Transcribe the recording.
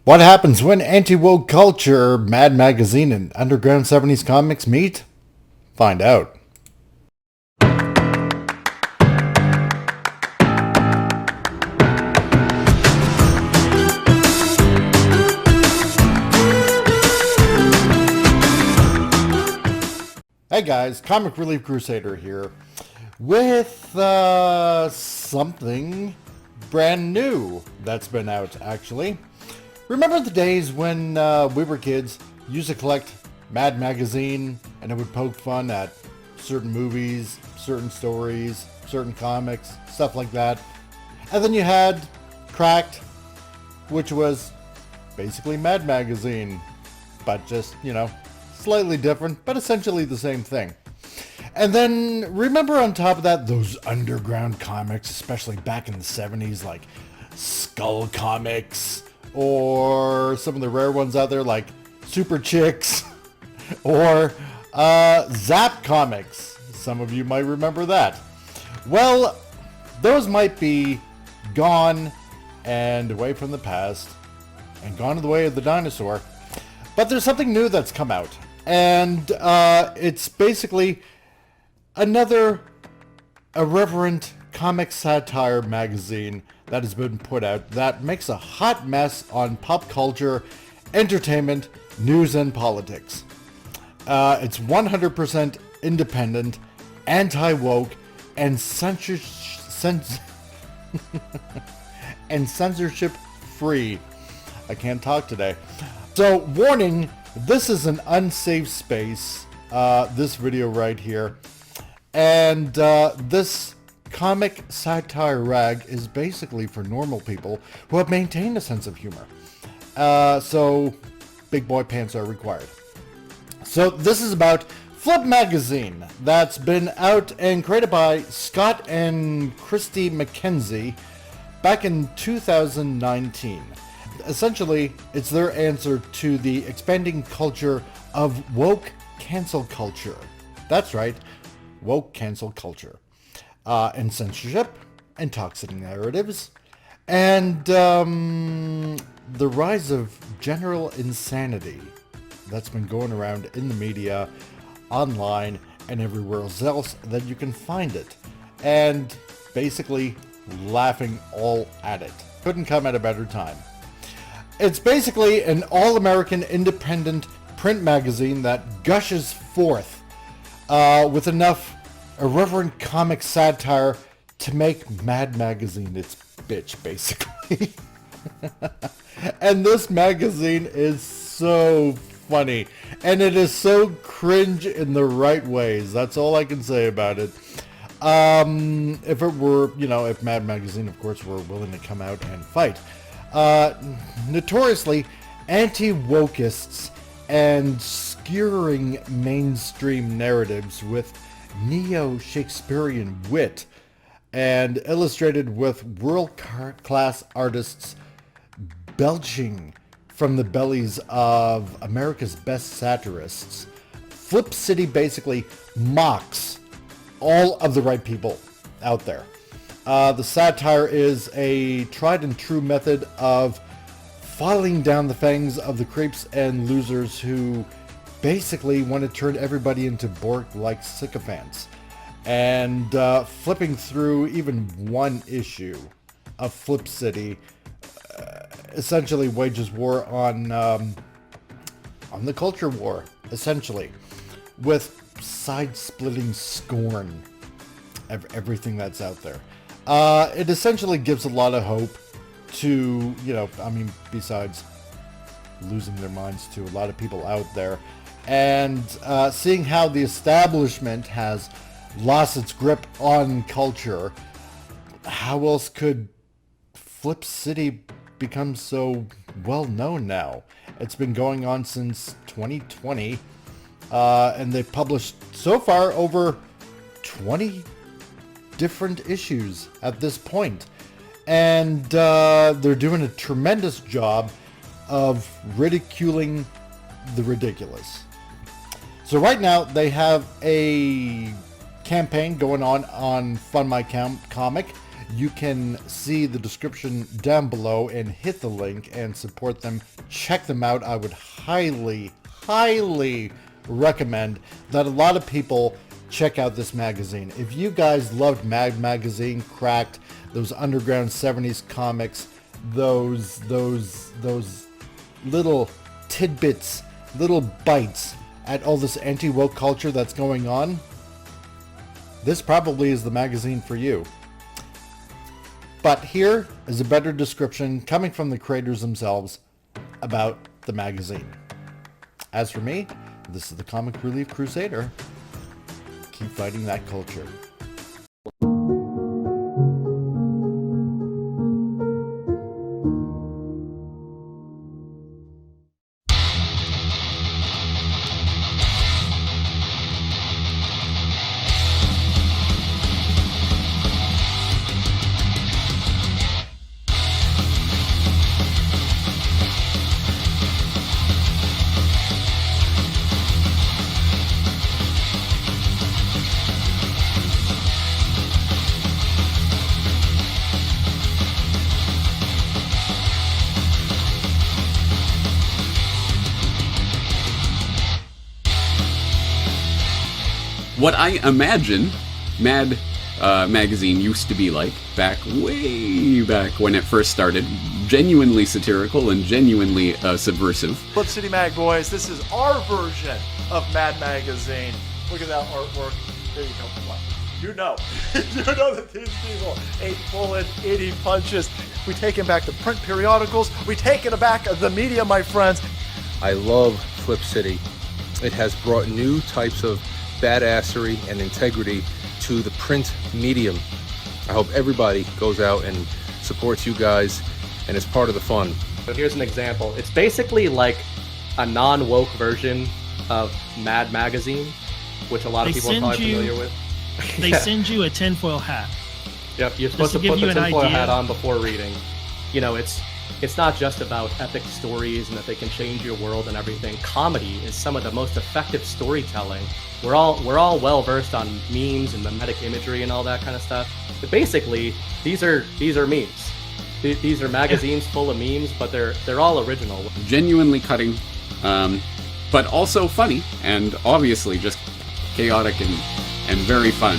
What happens when anti-woke culture, Mad Magazine, and underground 70s comics meet? Find out. Hey guys, Comic Relief Crusader here with something brand new that's been out actually. Remember the days when we were kids, used to collect Mad Magazine and it would poke fun at certain movies, certain stories, certain comics, stuff like that. And then you had Cracked, which was basically Mad Magazine, but just, slightly different, but essentially the same thing. And then remember on top of that, those underground comics, especially back in the 70s, like Skull Comics, or some of the rare ones out there like Super Chicks, or Zap Comics. Some of you might remember that. Well, those might be gone and away from the past and gone to the way of the dinosaur. But there's something new that's come out. And it's basically another irreverent comic satire magazine that has been put out that makes a hot mess on pop culture, entertainment, news, and politics. It's 100% independent, anti-woke, and censorship-free. I can't talk today. So, warning, this is an unsafe space, this video right here. And this comic satire rag is basically for normal people who have maintained a sense of humor. So, big boy pants are required. So, this is about Flip Magazine that's been out and created by Scott and Christy McKenzie back in 2019. Essentially, it's their answer to the expanding culture of woke cancel culture. That's right, woke cancel culture. And censorship, and toxic narratives, and the rise of general insanity that's been going around in the media, online, and everywhere else that you can find it. And basically laughing all at it. Couldn't come at a better time. It's basically an all-American independent print magazine that gushes forth with enough irreverent comic satire to make Mad Magazine its bitch, basically. And this magazine is so funny, and it is so cringe in the right ways. That's all I can say about it. If it were, if Mad Magazine, of course, were willing to come out and fight. Notoriously anti-wokeists and skewering mainstream narratives with neo-Shakespearean wit and illustrated with world-class artists belching from the bellies of America's best satirists. Flip City basically mocks all of the right people out there. The satire is a tried and true method of filing down the fangs of the creeps and losers who basically want to turn everybody into Borg-like sycophants. And flipping through even one issue of Flip City essentially wages war on the culture war, essentially, with side-splitting scorn of everything that's out there. It essentially gives a lot of hope to, besides losing their minds to a lot of people out there, and seeing how the establishment has lost its grip on culture. How else could Flip City become so well known now? It's been going on since 2020, and they've published so far over 20 different issues at this point, and they're doing a tremendous job of ridiculing the ridiculous. So right now they have a campaign going on Fund My Comic. you can see the description down below and hit the link and support them. Check them out. I would highly recommend that a lot of people check out this magazine. If you guys loved Mad Magazine, Cracked, those underground 70s comics, those little tidbits, little bites at all this anti-woke culture that's going on, this probably is the magazine for you. But here is a better description coming from the creators themselves about the magazine. As for me, this is the Comic Relief Crusader. Keep fighting that culture. What I imagine Mad Magazine used to be like, way back when it first started, genuinely satirical and genuinely subversive. Flip City Mag boys, this is our version of Mad Magazine. Look at that artwork. There you go. You know that these people ate bullet 80 punches. We taking back the print periodicals. We taking back the media, my friends. I love Flip City. It has brought new types of badassery and integrity to the print medium. I hope everybody goes out and supports you guys and is part of the fun. Here's an example. It's basically like a non-woke version of Mad Magazine, which a lot of people are probably familiar with. They send you a tinfoil hat. Yep, you're supposed to put the tinfoil hat on before reading. You know, it's not just about epic stories and that they can change your world and everything. Comedy is some of the most effective storytelling. We're all well versed on memes and mimetic imagery and all that kind of stuff. But basically, these are memes. These are magazines full of memes, but they're all original. Genuinely cutting, but also funny and obviously just chaotic and very fun.